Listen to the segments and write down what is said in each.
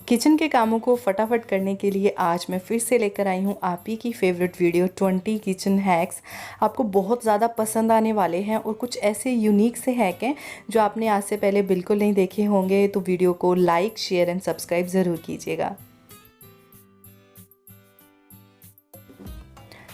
Kitchen के कामों को फटाफट करने के लिए आज मैं फिर से लेकर आई हूँ आप ही की फेवरेट वीडियो 20 किचन हैक्स। आपको बहुत ज़्यादा पसंद आने वाले हैं और कुछ ऐसे यूनिक से हैक हैं जो आपने आज से पहले बिल्कुल नहीं देखे होंगे। तो वीडियो को लाइक, शेयर एंड सब्सक्राइब ज़रूर कीजिएगा।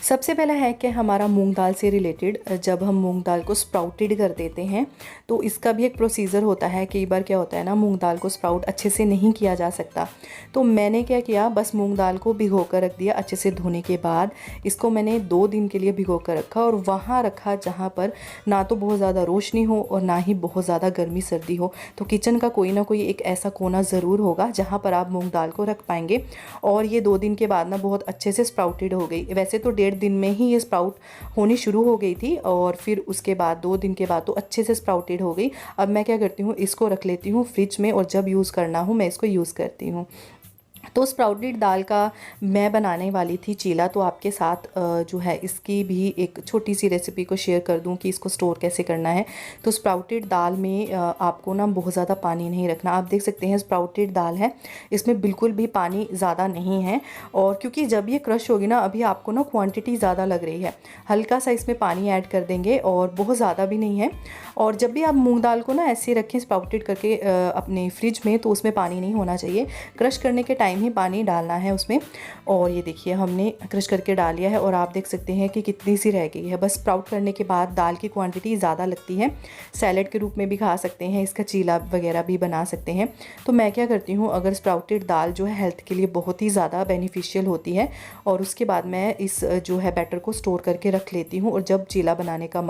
सबसे पहला है कि हमारा मूंग दाल से रिलेटेड, जब हम मूंग दाल को स्प्राउटेड कर देते हैं तो इसका भी एक प्रोसीजर होता है। कई बार क्या होता है ना, मूंग दाल को स्प्राउट अच्छे से नहीं किया जा सकता। तो मैंने क्या किया, बस मूंग दाल को भिगो कर रख दिया। अच्छे से धोने के बाद इसको मैंने 2 दिन के लिए भिगो कर रखा और वहाँ रखा जहाँ पर ना तो बहुत ज़्यादा रोशनी हो और ना ही बहुत ज़्यादा गर्मी सर्दी हो। तो किचन का कोई ना कोई एक ऐसा कोना ज़रूर होगा जहाँ पर आप मूँग दाल को रख पाएंगे। और ये 2 दिन के बाद ना बहुत अच्छे से स्प्राउटेड हो गई। वैसे तो 1.5 दिन में ही ये स्प्राउट होनी शुरू हो गई थी और फिर उसके बाद 2 दिन के बाद तो अच्छे से स्प्राउटेड हो गई। अब मैं क्या करती हूँ, इसको रख लेती हूँ फ्रिज में और जब यूज़ करना हो मैं इसको यूज़ करती हूँ। तो स्प्राउटेड दाल का मैं बनाने वाली थी चीला, तो आपके साथ जो है इसकी भी एक छोटी सी रेसिपी को शेयर कर दूं कि इसको स्टोर कैसे करना है। तो स्प्राउटेड दाल में आपको ना बहुत ज़्यादा पानी नहीं रखना। आप देख सकते हैं स्प्राउटेड दाल है, इसमें बिल्कुल भी पानी ज़्यादा नहीं है। और क्योंकि जब ये क्रश होगी ना, अभी आपको ना क्वांटिटी ज़्यादा लग रही है, हल्का सा इसमें पानी ऐड कर देंगे और बहुत ज़्यादा भी नहीं है। और जब भी आप मूँग दाल को ना ऐसे रखें स्प्राउटेड करके अपने फ्रिज में, तो उसमें पानी नहीं होना चाहिए। क्रश करने के टाइम ही पानी डालना है उसमें। और ये देखिए हमने क्रश करके डाल लिया है और आप देख सकते हैं कि कितनी सी रह गई है। बस स्प्राउट करने के बाद दाल की क्वांटिटी ज़्यादा लगती है। सैलेड के रूप में भी खा सकते हैं, इसका चीला वगैरह भी बना सकते हैं। तो मैं क्या करती हूँ, अगर स्प्राउटेड दाल जो है हेल्थ के लिए बहुत ही ज़्यादा बेनिफिशियल होती है, और उसके बाद मैं इस जो है बैटर को स्टोर करके रख लेती हूँ और जब चीला बनाने का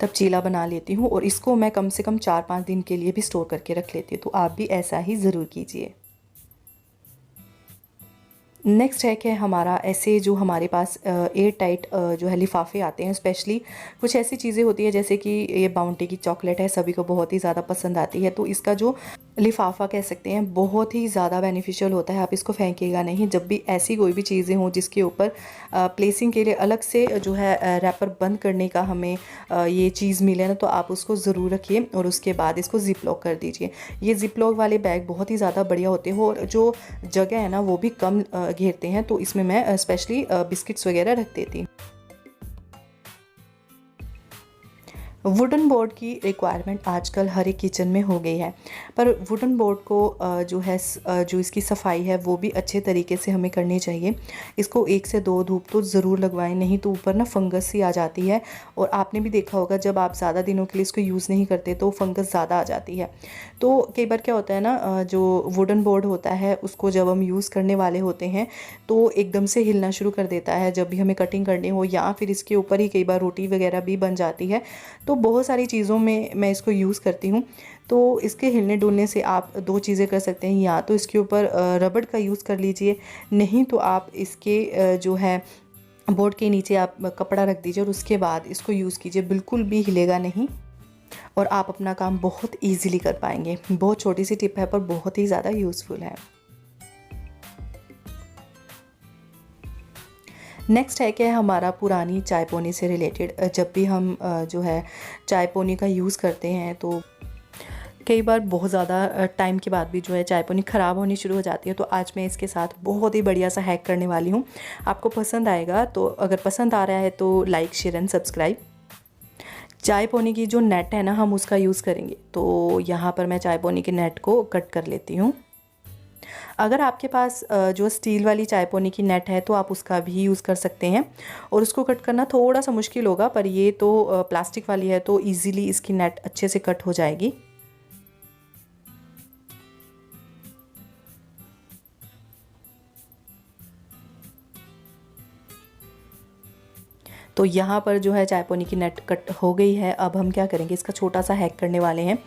तब चीला बना लेती हूँ। और इसको मैं कम से कम 4-5 दिन के लिए भी स्टोर करके रख लेती हूँ। तो आप भी ऐसा ही ज़रूर कीजिए। नेक्स्ट है कि हमारा ऐसे जो हमारे पास एयर टाइट जो है लिफाफे आते हैं। स्पेशली कुछ ऐसी चीज़ें होती है जैसे कि ये बाउंटी की चॉकलेट है, सभी को बहुत ही ज़्यादा पसंद आती है। तो इसका जो लिफाफा कह सकते हैं बहुत ही ज़्यादा बेनिफिशियल होता है। आप इसको फेंकिएगा नहीं। जब भी ऐसी कोई भी चीज़ें हों जिसके ऊपर प्लेसिंग के लिए अलग से जो है रैपर बंद करने का हमें ये चीज़ मिले ना, तो आप उसको ज़रूर रखिए और उसके बाद इसको ज़िप लॉक कर दीजिए। ये ज़िप लॉक वाले बैग बहुत ही ज़्यादा बढ़िया होते हैं और जो जगह है ना वो भी कम घेरते हैं। तो इसमें मैं स्पेशली बिस्किट्स वगैरह रख देती हूँ। वुडन बोर्ड की रिक्वायरमेंट आजकल हर एक किचन में हो गई है, पर वुडन बोर्ड को जो है जो इसकी सफाई है वो भी अच्छे तरीके से हमें करनी चाहिए। इसको 1 से 2 धूप तो ज़रूर लगवाएं, नहीं तो ऊपर ना फंगस सी आ जाती है। और आपने भी देखा होगा जब आप ज़्यादा दिनों के लिए इसको यूज़ नहीं करते तो फंगस ज़्यादा आ जाती है। तो कई बार क्या होता है ना, जो वुडन बोर्ड होता है उसको जब हम यूज़ करने वाले होते हैं तो एकदम से हिलना शुरू कर देता है जब भी हमें कटिंग करनी हो, या फिर इसके ऊपर ही कई बार रोटी वगैरह भी बन जाती है। तो बहुत सारी चीज़ों में मैं इसको यूज़ करती हूँ। तो इसके हिलने डुलने से आप 2 चीज़ें कर सकते हैं, या तो इसके ऊपर रबड़ का यूज़ कर लीजिए, नहीं तो आप इसके जो है बोर्ड के नीचे आप कपड़ा रख दीजिए और उसके बाद इसको यूज़ कीजिए। बिल्कुल भी हिलेगा नहीं और आप अपना काम बहुत ईजीली कर पाएंगे। बहुत छोटी सी टिप है पर बहुत ही ज़्यादा यूज़फुल है। नेक्स्ट है कि हमारा पुरानी चाय पोनी से रिलेटेड, जब भी हम जो है चाय पोनी का यूज़ करते हैं तो कई बार बहुत ज़्यादा टाइम के बाद भी जो है चाय पोनी ख़राब होनी शुरू हो जाती है। तो आज मैं इसके साथ बहुत ही बढ़िया सा हैक करने वाली हूँ, आपको पसंद आएगा। तो अगर पसंद आ रहा है तो लाइक, शेयर एंड सब्सक्राइब। चाय पोनी की जो नेट है ना, हम उसका यूज़ करेंगे। तो यहाँ पर मैं चाय पोनी के नेट को कट कर लेती हूँ। अगर आपके पास जो स्टील वाली चाय पोनी की नेट है तो आप उसका भी यूज़ कर सकते हैं। और उसको कट करना थोड़ा सा मुश्किल होगा, पर ये तो प्लास्टिक वाली है तो इजीली इसकी नेट अच्छे से कट हो जाएगी। तो यहाँ पर जो है चाय पोनी की नेट कट हो गई है। अब हम क्या करेंगे, इसका छोटा सा हैक करने वाले हैं।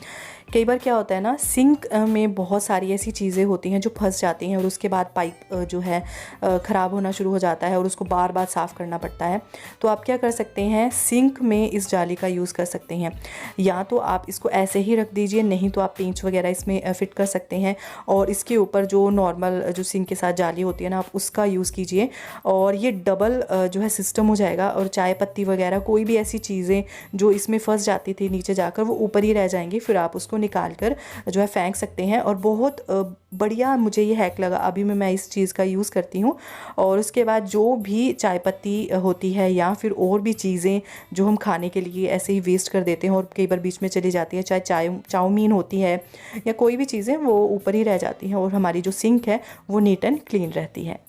कई बार क्या होता है ना, सिंक में बहुत सारी ऐसी चीज़ें होती हैं जो फंस जाती हैं और उसके बाद पाइप जो है ख़राब होना शुरू हो जाता है और उसको बार बार साफ़ करना पड़ता है। तो आप क्या कर सकते हैं, सिंक में इस जाली का यूज़ कर सकते हैं। या तो आप इसको ऐसे ही रख दीजिए, नहीं तो आप पेंच वगैरह इसमें फ़िट कर सकते हैं। और इसके ऊपर जो नॉर्मल जो सिंक के साथ जाली होती है ना, आप उसका यूज़ कीजिए और ये डबल जो है सिस्टम हो जाएगा। और चाय पत्ती वगैरह कोई भी ऐसी चीज़ें जो इसमें फंस जाती थी नीचे जाकर, वो ऊपर ही रह जाएंगी। फिर आप उसको निकाल कर जो है फेंक सकते हैं। और बहुत बढ़िया मुझे ये हैक लगा, अभी मैं इस चीज़ का यूज़ करती हूँ। और उसके बाद जो भी चाय पत्ती होती है या फिर और भी चीज़ें जो हम खाने के लिए ऐसे ही वेस्ट कर देते हैं और कई बार बीच में चली जाती है, चाहे चाउमीन होती है या कोई भी चीज़ें, वो ऊपर ही रह जाती हैं और हमारी जो सिंक है वो नीट एंड क्लीन रहती है।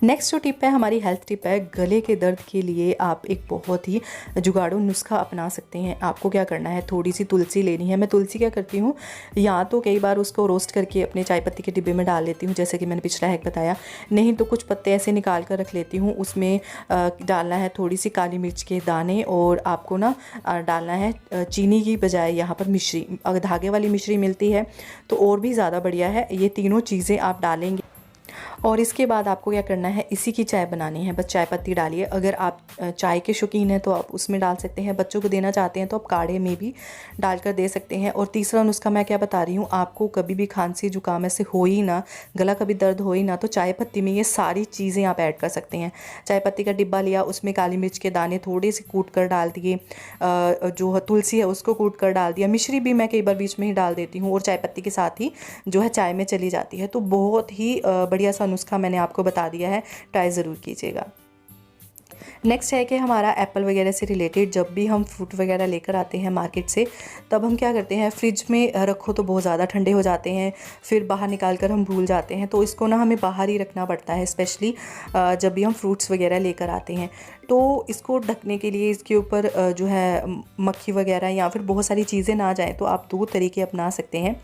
नेक्स्ट जो टिप है हमारी हेल्थ टिप है, गले के दर्द के लिए आप एक बहुत ही जुगाड़ू नुस्खा अपना सकते हैं। आपको क्या करना है, थोड़ी सी तुलसी लेनी है। मैं तुलसी क्या करती हूँ, या तो कई बार उसको रोस्ट करके अपने चाय पत्ती के डिब्बे में डाल लेती हूँ, जैसे कि मैंने पिछला हैक बताया। नहीं तो कुछ पत्ते ऐसे निकाल कर रख लेती हूँ। उसमें डालना है थोड़ी सी काली मिर्च के दाने, और आपको ना डालना है चीनी की बजाय यहाँ पर मिश्री, अगर धागे वाली मिश्री मिलती है तो और भी ज़्यादा बढ़िया है। ये तीनों चीज़ें आप डालेंगे और इसके बाद आपको क्या करना है, इसी की चाय बनानी है। बस चाय पत्ती डालिए। अगर आप चाय के शौकीन हैं तो आप उसमें डाल सकते हैं, बच्चों को देना चाहते हैं तो आप काढ़े में भी डालकर दे सकते हैं। और तीसरा नुस्खा मैं क्या बता रही हूँ, आपको कभी भी खांसी जुकाम ऐसे हो ही ना, गला कभी दर्द हो ही ना, तो चाय पत्ती में ये सारी चीज़ें आप ऐड कर सकते हैं। चाय पत्ती का डिब्बा लिया, उसमें काली मिर्च के दाने थोड़े से कूट कर डाल दिए, जो तुलसी है उसको कूट कर डाल दिया, मिश्री भी मैं कई बार बीच में ही डाल देती हूँ और चाय पत्ती के साथ ही जो है चाय में चली जाती है। तो बहुत ही बढ़िया सा नुस्खा मैंने आपको बता दिया है, ट्राई ज़रूर कीजिएगा। नेक्स्ट है कि हमारा एप्पल वगैरह से रिलेटेड, जब भी हम फ्रूट वगैरह लेकर आते हैं मार्केट से, तब हम क्या करते हैं, फ्रिज में रखो तो बहुत ज़्यादा ठंडे हो जाते हैं, फिर बाहर निकाल कर हम भूल जाते हैं। तो इसको ना हमें बाहर ही रखना पड़ता है, स्पेशली जब भी हम फ्रूट्स वगैरह लेकर आते हैं। तो इसको ढकने के लिए इसके ऊपर जो है मक्खी वगैरह या फिर बहुत सारी चीज़ें ना जाएँ, तो आप 2 तरीके अपना सकते हैं।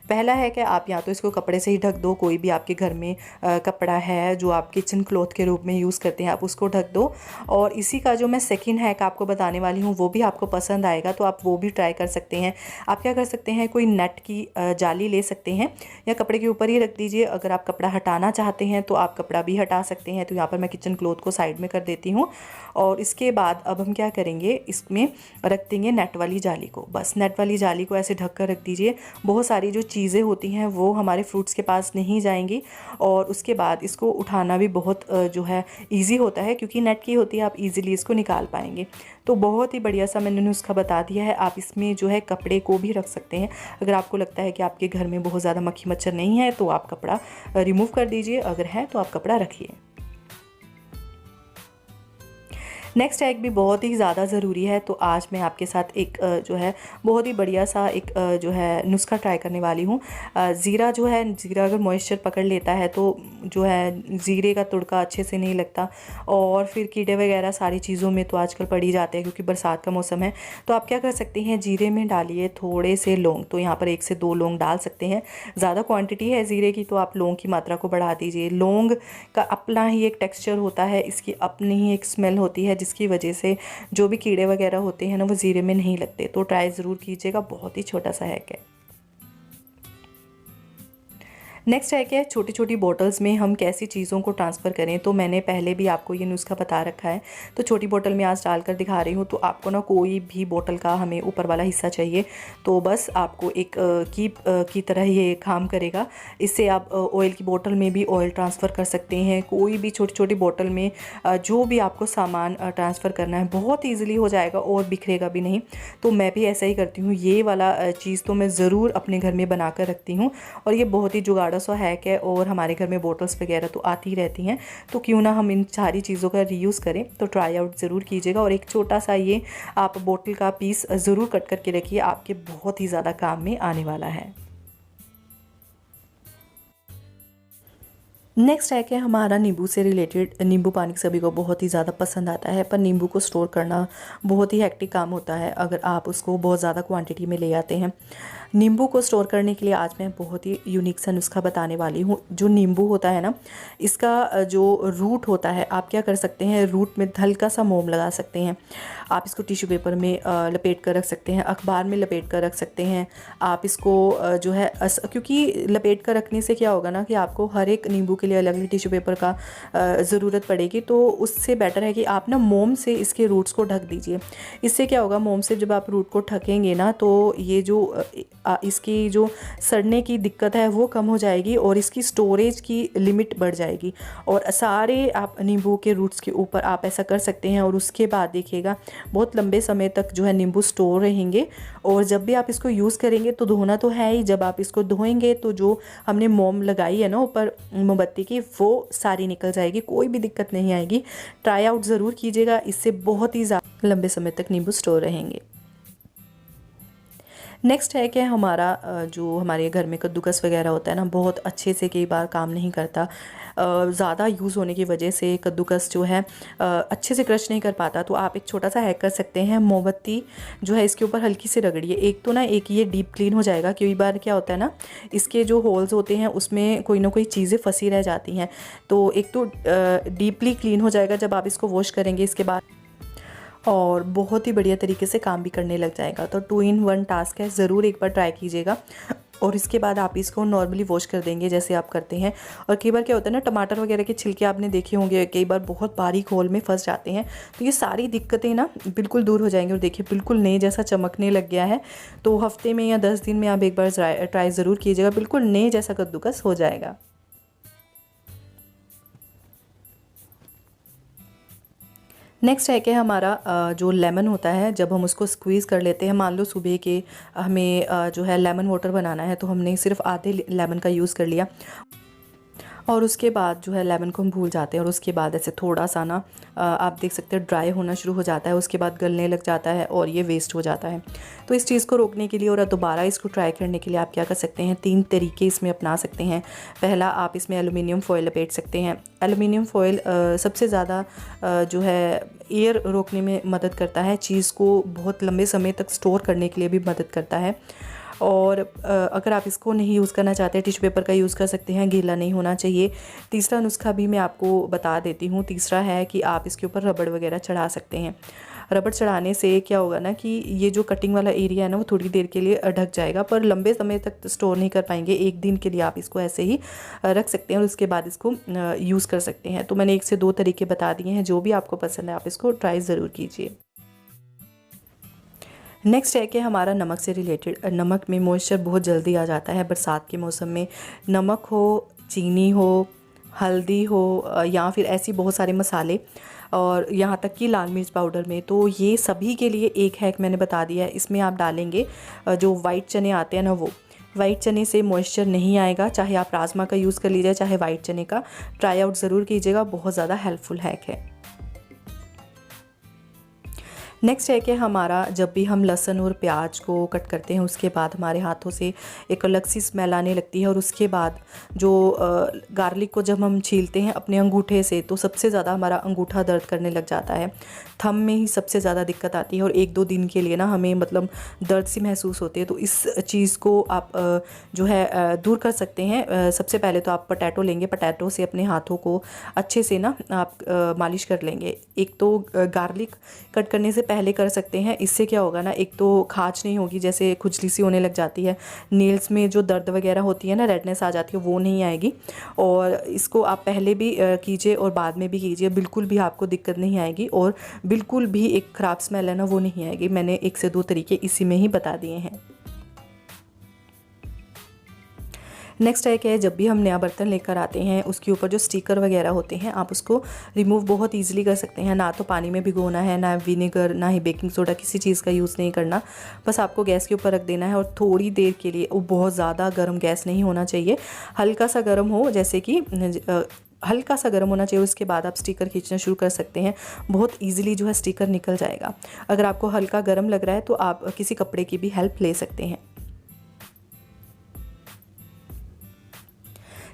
पहला है कि आप या तो इसको कपड़े से ही ढक दो, कोई भी आपके घर में कपड़ा है जो आप किचन क्लॉथ के रूप में यूज़ करते हैं, आप उसको ढक दो। और इसी का जो मैं सेकंड हैक आपको बताने वाली हूँ वो भी आपको पसंद आएगा, तो आप वो भी ट्राई कर सकते हैं। आप क्या कर सकते हैं, कोई नेट की जाली ले सकते हैं या कपड़े के ऊपर ही रख दीजिए। अगर आप कपड़ा हटाना चाहते हैं तो आप कपड़ा भी हटा सकते हैं। तो यहाँ पर मैं किचन क्लॉथ को साइड में कर देती हूँ। और इसके बाद अब हम क्या करेंगे, इसमें रख देंगे नेट वाली जाली को। बस नेट वाली जाली को ऐसे ढक कर रख दीजिए। बहुत सारी जो चीज़ें होती हैं वो हमारे फ्रूट्स के पास नहीं जाएंगी। और उसके बाद इसको उठाना भी बहुत जो है ईजी होता है, क्योंकि नेट की होती है, आप इजीली इसको निकाल पाएंगे। तो बहुत ही बढ़िया सा मैंने नुस्खा बता दिया है। आप इसमें जो है कपड़े को भी रख सकते हैं। अगर आपको लगता है कि आपके घर में बहुत ज़्यादा मक्खी मच्छर नहीं है तो आप कपड़ा रिमूव कर दीजिए, अगर है तो आप कपड़ा रखिए। नेक्स्ट हैक भी बहुत ही ज़्यादा ज़रूरी है। तो आज मैं आपके साथ एक जो है बहुत ही बढ़िया सा एक जो है नुस्खा ट्राई करने वाली हूँ। ज़ीरा जो है, ज़ीरा अगर मॉइस्चर पकड़ लेता है तो जो है ज़ीरे का तुड़का अच्छे से नहीं लगता, और फिर कीड़े वगैरह सारी चीज़ों में तो आजकल पड़ ही जाते हैं क्योंकि बरसात का मौसम है। तो आप क्या कर सकते हैं, ज़ीरे में डालिए थोड़े से लौंग। तो यहाँ पर 1 से 2 लौंग डाल सकते हैं। ज़्यादा क्वांटिटी है ज़ीरे की तो आप लौंग की मात्रा को बढ़ा दीजिए। लौंग का अपना ही एक टेक्स्चर होता है, इसकी अपनी ही एक स्मेल होती है, जिसकी वजह से जो भी कीड़े वगैरह होते हैं ना वो ज़ीरे में नहीं लगते। तो ट्राई ज़रूर कीजिएगा, बहुत ही छोटा सा हैक है। नेक्स्ट है क्या, छोटी छोटी बॉटल्स में हम कैसी चीज़ों को ट्रांसफ़र करें। तो मैंने पहले भी आपको ये नुस्खा बता रखा है। तो छोटी बोतल में आज डालकर दिखा रही हूँ। तो आपको ना कोई भी बोतल का हमें ऊपर वाला हिस्सा चाहिए, तो बस आपको एक कीप की तरह ये काम करेगा। इससे आप ऑयल की बोतल में भी ऑयल ट्रांसफ़र कर सकते हैं। कोई भी छोटी छोटी बोतल में जो भी आपको सामान ट्रांसफ़र करना है बहुत ईजिली हो जाएगा और बिखरेगा भी नहीं। तो मैं भी ऐसा ही करती हूँ। ये वाला चीज़ तो मैं ज़रूर अपने घर में बना कर रखती हूँ और ये बहुत ही जुगाड़ सा हैक है। और हमारे घर में बॉटल्स वगैरह तो आती ही रहती हैं, तो क्यों ना हम इन सारी चीज़ों का रीयूज़ करें। तो ट्राई आउट ज़रूर कीजिएगा। और एक छोटा सा ये आप बोतल का पीस ज़रूर कट करके रखिए, आपके बहुत ही ज़्यादा काम में आने वाला है। नेक्स्ट है कि हमारा नींबू से रिलेटेड, नींबू पानी सभी को बहुत ही ज़्यादा पसंद आता है, पर नींबू को स्टोर करना बहुत ही हेक्टिक काम होता है अगर आप उसको बहुत ज़्यादा क्वांटिटी में ले आते हैं। नींबू को स्टोर करने के लिए आज मैं बहुत ही यूनिक सा नुस्खा बताने वाली हूँ। जो नींबू होता है ना, इसका जो रूट होता है, आप क्या कर सकते हैं, रूट में हल्का सा मोम लगा सकते हैं। आप इसको टिश्यू पेपर में लपेट कर रख सकते हैं, अखबार में लपेट कर रख सकते हैं। आप इसको जो है क्योंकि लपेट कर रखने से क्या होगा ना कि आपको हर एक नींबू के लिए अलग अलग टिश्यू पेपर का ज़रूरत पड़ेगी। तो उससे बेटर है कि आप ना मोम से इसके रूट्स को ढक दीजिए। इससे क्या होगा, मोम से जब आप रूट को ढकेंगे ना तो ये जो इसकी जो सड़ने की दिक्कत है वो कम हो जाएगी और इसकी स्टोरेज की लिमिट बढ़ जाएगी। और सारे आप नींबू के रूट्स के ऊपर आप ऐसा कर सकते हैं और उसके बाद देखिएगा बहुत लंबे समय तक जो है नींबू स्टोर रहेंगे। और जब भी आप इसको यूज़ करेंगे तो धोना तो है ही, जब आप इसको धोएंगे तो जो हमने मोम लगाई है ना ऊपर मोमबत्ती की, वो सारी निकल जाएगी, कोई भी दिक्कत नहीं आएगी। ट्राई आउट ज़रूर कीजिएगा, इससे बहुत ही ज़्यादा लंबे समय तक नींबू स्टोर रहेंगे। नेक्स्ट है कि हमारा जो हमारे घर में कद्दूकस वगैरह होता है ना, बहुत अच्छे से कई बार काम नहीं करता। ज़्यादा यूज़ होने की वजह से कद्दूकस जो है अच्छे से क्रश नहीं कर पाता। तो आप एक छोटा सा हैक कर सकते हैं, मोमबत्ती जो है इसके ऊपर हल्की से रगड़िए। एक तो ना एक ये डीप क्लीन हो जाएगा, कई बार क्या होता है ना, इसके जो होल्स होते हैं उसमें कोई ना कोई चीज़ें फंसी रह जाती हैं। तो एक तो डीपली क्लीन हो जाएगा जब आप इसको वॉश करेंगे इसके बाद, और बहुत ही बढ़िया तरीके से काम भी करने लग जाएगा। तो 2 in 1 टास्क है, ज़रूर एक बार ट्राई कीजिएगा। और इसके बाद आप इसको नॉर्मली वॉश कर देंगे जैसे आप करते हैं। और कई बार क्या होता है ना, टमाटर वगैरह के छिलके आपने देखे होंगे, कई बार बहुत बारीक होल में फंस जाते हैं। तो ये सारी दिक्कतें ना बिल्कुल दूर हो जाएंगी और देखिए बिल्कुल नए जैसा चमकने लग गया है। तो हफ्ते में या 10 दिन में आप एक बार ट्राई ज़रूर कीजिएगा, बिल्कुल नए जैसा कद्दूकस हो जाएगा। नेक्स्ट है कि हमारा जो लेमन होता है, जब हम उसको स्क्वीज़ कर लेते हैं, मान लो सुबह के हमें जो है लेमन वाटर बनाना है, तो हमने सिर्फ आधे लेमन का यूज़ कर लिया और उसके बाद जो है लेमन को हम भूल जाते हैं। और उसके बाद ऐसे थोड़ा सा ना आप देख सकते हैं ड्राई होना शुरू हो जाता है, उसके बाद गलने लग जाता है और ये वेस्ट हो जाता है। तो इस चीज़ को रोकने के लिए और दोबारा इसको ट्राई करने के लिए आप क्या कर सकते हैं, 3 तरीके इसमें अपना सकते हैं। पहला, आप इसमें एलुमिनियम फॉयल लपेट सकते हैं। एलुमिनियम फॉयल सबसे ज़्यादा जो है एयर रोकने में मदद करता है, चीज़ को बहुत लंबे समय तक स्टोर करने के लिए भी मदद करता है। और अगर आप इसको नहीं यूज़ करना चाहते, टिश्यू पेपर का यूज़ कर सकते हैं, गीला नहीं होना चाहिए। तीसरा नुस्खा भी मैं आपको बता देती हूँ। तीसरा है कि आप इसके ऊपर रबड़ वगैरह चढ़ा सकते हैं। रबड़ चढ़ाने से क्या होगा ना कि ये जो कटिंग वाला एरिया है ना, वो थोड़ी देर के लिए ढक जाएगा, पर लंबे समय तक स्टोर नहीं कर पाएंगे। 1 दिन के लिए आप इसको ऐसे ही रख सकते हैं और उसके बाद इसको यूज़ कर सकते हैं। तो मैंने 1 से 2 तरीके बता दिए हैं, जो भी आपको पसंद है आप इसको ट्राई ज़रूर कीजिए। नेक्स्ट है कि हमारा नमक से रिलेटेड, नमक में मॉइस्चर बहुत जल्दी आ जाता है बरसात के मौसम में। नमक हो, चीनी हो, हल्दी हो या फिर ऐसी बहुत सारे मसाले, और यहाँ तक कि लाल मिर्च पाउडर में, तो ये सभी के लिए एक हैक मैंने बता दिया है। इसमें आप डालेंगे जो वाइट चने आते हैं ना, वो वाइट चने से मॉइस्चर नहीं आएगा। चाहे आप राजमा का यूज़ कर लीजिए, चाहे वाइट चने का, ट्राई आउट ज़रूर कीजिएगा, बहुत ज़्यादा हेल्पफुल हैक है। नेक्स्ट है कि हमारा जब भी हम लहसुन और प्याज को कट करते हैं, उसके बाद हमारे हाथों से एक अलग सी स्मेल आने लगती है। और उसके बाद जो गार्लिक को जब हम छीलते हैं अपने अंगूठे से, तो सबसे ज़्यादा हमारा अंगूठा दर्द करने लग जाता है। थंब में ही सबसे ज़्यादा दिक्कत आती है और 1-2 दिन के लिए ना हमें मतलब दर्द सी महसूस होती है। तो इस चीज़ को आप जो है दूर कर सकते हैं। सबसे पहले तो आप पोटैटो लेंगे, पोटैटो से अपने हाथों को अच्छे से ना आप मालिश कर लेंगे। एक तो गार्लिक कट करने से पहले कर सकते हैं, इससे क्या होगा ना, एक तो खाज नहीं होगी, जैसे खुजली सी होने लग जाती है, नेल्स में जो दर्द वगैरह होती है ना, रेडनेस आ जाती है, वो नहीं आएगी। और इसको आप पहले भी कीजिए और बाद में भी कीजिए, बिल्कुल भी आपको दिक्कत नहीं आएगी और बिल्कुल भी एक ख़राब स्मेल है ना, वो नहीं आएगी। मैंने 1 से 2 तरीके इसी में ही बता दिए हैं। नेक्स्ट है कि जब भी हम नया बर्तन लेकर आते हैं, उसके ऊपर जो स्टिकर वगैरह होते हैं, आप उसको रिमूव बहुत ईजिली कर सकते हैं। ना तो पानी में भिगोना है, ना विनेगर, ना ही बेकिंग सोडा, किसी चीज़ का यूज़ नहीं करना। बस आपको गैस के ऊपर रख देना है और थोड़ी देर के लिए, वो बहुत ज़्यादा गर्म गैस नहीं होना चाहिए, हल्का सा गर्म हो, जैसे कि हल्का सा गर्म होना चाहिए। उसके बाद आप स्टिकर खींचना शुरू कर सकते हैं, बहुत ईजिली जो है स्टिकर निकल जाएगा। अगर आपको हल्का गर्म लग रहा है तो आप किसी कपड़े की भी हेल्प ले सकते हैं।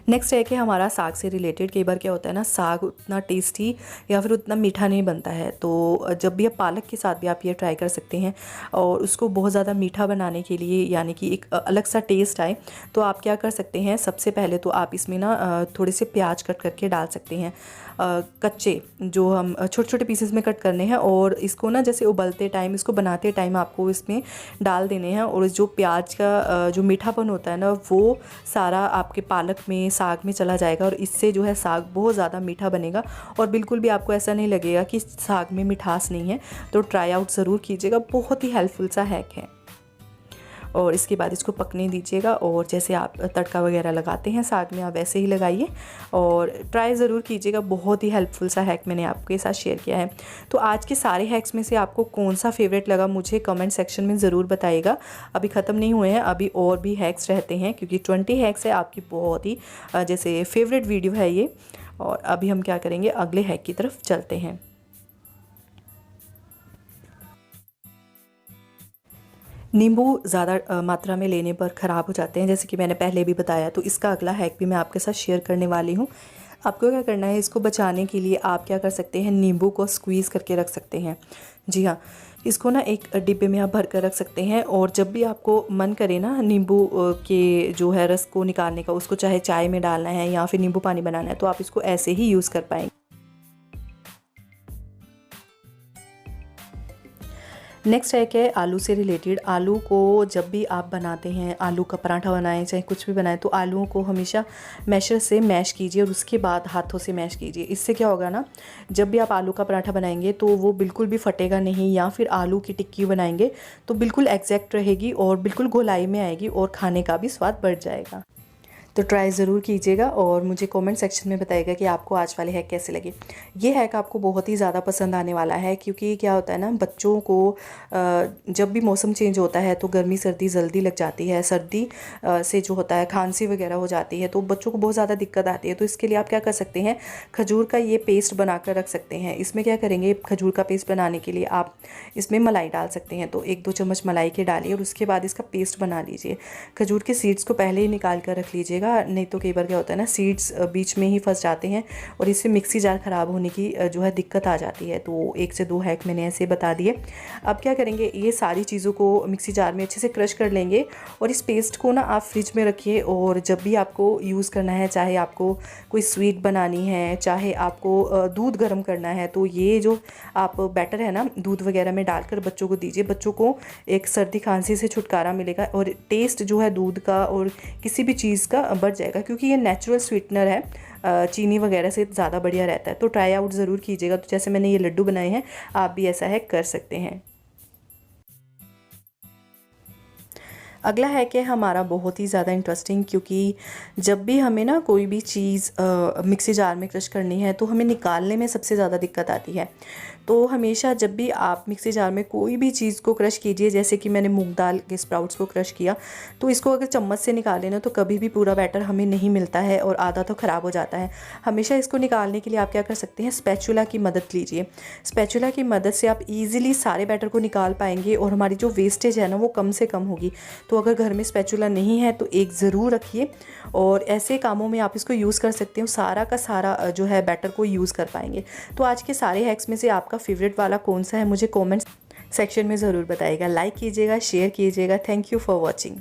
नेक्स्ट है कि हमारा साग से रिलेटेड, कई बार क्या होता है ना, साग उतना टेस्टी या फिर उतना मीठा नहीं बनता है। तो जब भी आप पालक के साथ भी आप ये ट्राई कर सकते हैं और उसको बहुत ज़्यादा मीठा बनाने के लिए, यानी कि एक अलग सा टेस्ट आए, तो आप क्या कर सकते हैं, सबसे पहले तो आप इसमें ना थोड़े से प्याज कट करके डाल सकते हैं, कच्चे, जो हम छोटे छोटे पीसेस में कट करने हैं। और इसको ना जैसे उबलते टाइम, इसको बनाते टाइम आपको इसमें डाल देने हैं। और जो प्याज का जो मीठापन होता है ना, वो सारा आपके पालक में, साग में चला जाएगा और इससे जो है साग बहुत ज़्यादा मीठा बनेगा और बिल्कुल भी आपको ऐसा नहीं लगेगा कि साग में मिठास नहीं है। तो ट्राई आउट ज़रूर कीजिएगा, बहुत ही हेल्पफुल सा हैक है। और इसके बाद इसको पकने दीजिएगा और जैसे आप तड़का वगैरह लगाते हैं साग में आप वैसे ही लगाइए और ट्राई ज़रूर कीजिएगा। बहुत ही हेल्पफुल सा हैक मैंने आपके साथ शेयर किया है। तो आज के सारे हैक्स में से आपको कौन सा फेवरेट लगा मुझे कमेंट सेक्शन में ज़रूर बताइएगा। अभी ख़त्म नहीं हुए हैं, अभी और भी हैक्स रहते हैं क्योंकि 20 हैक्स है आपकी बहुत ही जैसे फेवरेट वीडियो है ये। और अभी हम क्या करेंगे, अगले हैक की तरफ चलते हैं। नींबू ज़्यादा मात्रा में लेने पर ख़राब हो जाते हैं, जैसे कि मैंने पहले भी बताया। तो इसका अगला हैक भी मैं आपके साथ शेयर करने वाली हूँ। आपको क्या करना है, इसको बचाने के लिए आप क्या कर सकते हैं, नींबू को स्क्वीज़ करके रख सकते हैं। जी हाँ, इसको ना एक डिब्बे में आप भर कर रख सकते हैं और जब भी आपको मन करे ना नींबू के जो है रस को निकालने का, उसको चाहे चाय में डालना है या फिर नींबू पानी बनाना है, तो आप इसको ऐसे ही यूज़ कर पाएंगे। नेक्स्ट हैक है आलू से रिलेटेड। आलू को जब भी आप बनाते हैं, आलू का पराठा बनाएं चाहे कुछ भी बनाएं, तो आलूओं को हमेशा मैशर से मैश कीजिए और उसके बाद हाथों से मैश कीजिए। इससे क्या होगा ना, जब भी आप आलू का पराठा बनाएंगे तो वो बिल्कुल भी फटेगा नहीं, या फिर आलू की टिक्की बनाएंगे तो बिल्कुल एग्जैक्ट रहेगी और बिल्कुल गोलाई में आएगी और खाने का भी स्वाद बढ़ जाएगा। तो ट्राई ज़रूर कीजिएगा और मुझे कमेंट सेक्शन में बताइएगा कि आपको आज वाले हैक कैसे लगे। ये हैक आपको बहुत ही ज़्यादा पसंद आने वाला है क्योंकि क्या होता है ना, बच्चों को जब भी मौसम चेंज होता है तो गर्मी सर्दी जल्दी लग जाती है। सर्दी से जो होता है खांसी वगैरह हो जाती है, तो बच्चों को बहुत ज़्यादा दिक्कत आती है। तो इसके लिए आप क्या कर सकते हैं, खजूर का ये पेस्ट बना कर रख सकते हैं। इसमें क्या करेंगे, खजूर का पेस्ट बनाने के लिए आप इसमें मलाई डाल सकते हैं। तो 1-2 चम्मच मलाई के डालिए और उसके बाद इसका पेस्ट बना लीजिए। खजूर के सीड्स को पहले ही निकाल कर रख लीजिए, नहीं तो कई बार क्या होता है ना, सीड्स बीच में ही फंस जाते हैं और इससे मिक्सी जार ख़राब होने की जो है दिक्कत आ जाती है। तो 1 से 2 हैक मैंने ऐसे बता दिए। अब क्या करेंगे, ये सारी चीज़ों को मिक्सी जार में अच्छे से क्रश कर लेंगे और इस पेस्ट को ना आप फ्रिज में रखिए और जब भी आपको यूज़ करना है, चाहे आपको कोई स्वीट बनानी है, चाहे आपको दूध गर्म करना है, तो ये जो आप बैटर है ना दूध वगैरह में डालकर बच्चों को दीजिए। बच्चों को एक सर्दी खांसी से छुटकारा मिलेगा और टेस्ट जो है दूध का और किसी भी चीज़ का बढ़ जाएगा क्योंकि ये नेचुरल स्वीटनर है, चीनी वगैरह से ज़्यादा बढ़िया रहता है। तो ट्राई आउट ज़रूर कीजिएगा। तो जैसे मैंने ये लड्डू बनाए हैं, आप भी ऐसा है कर सकते हैं। अगला हैक है हमारा बहुत ही ज़्यादा इंटरेस्टिंग, क्योंकि जब भी हमें ना कोई भी चीज़ मिक्सी जार में क्रश करनी है तो हमें निकालने में सबसे ज़्यादा दिक्कत आती है। तो हमेशा जब भी आप मिक्सी जार में कोई भी चीज़ को क्रश कीजिए, जैसे कि मैंने मूंग दाल के स्प्राउट्स को क्रश किया, तो इसको अगर चम्मच से निकालें ना तो कभी भी पूरा बैटर हमें नहीं मिलता है और आधा तो ख़राब हो जाता है। हमेशा इसको निकालने के लिए आप क्या कर सकते हैं, स्पैचुला की मदद लीजिए। स्पैचुला की मदद से आप ईजिली सारे बैटर को निकाल पाएंगे और हमारी जो वेस्टेज है ना वो कम से कम होगी। तो अगर घर में स्पैचुला नहीं है तो एक ज़रूर रखिए और ऐसे कामों में आप इसको यूज़ कर सकते हो। सारा का सारा जो है बैटर को यूज़ कर पाएंगे। तो आज के सारे हैक्स में से आपका फेवरेट वाला कौन सा है, मुझे कमेंट सेक्शन में ज़रूर बताइएगा। लाइक कीजिएगा, शेयर कीजिएगा। Thank you for watching.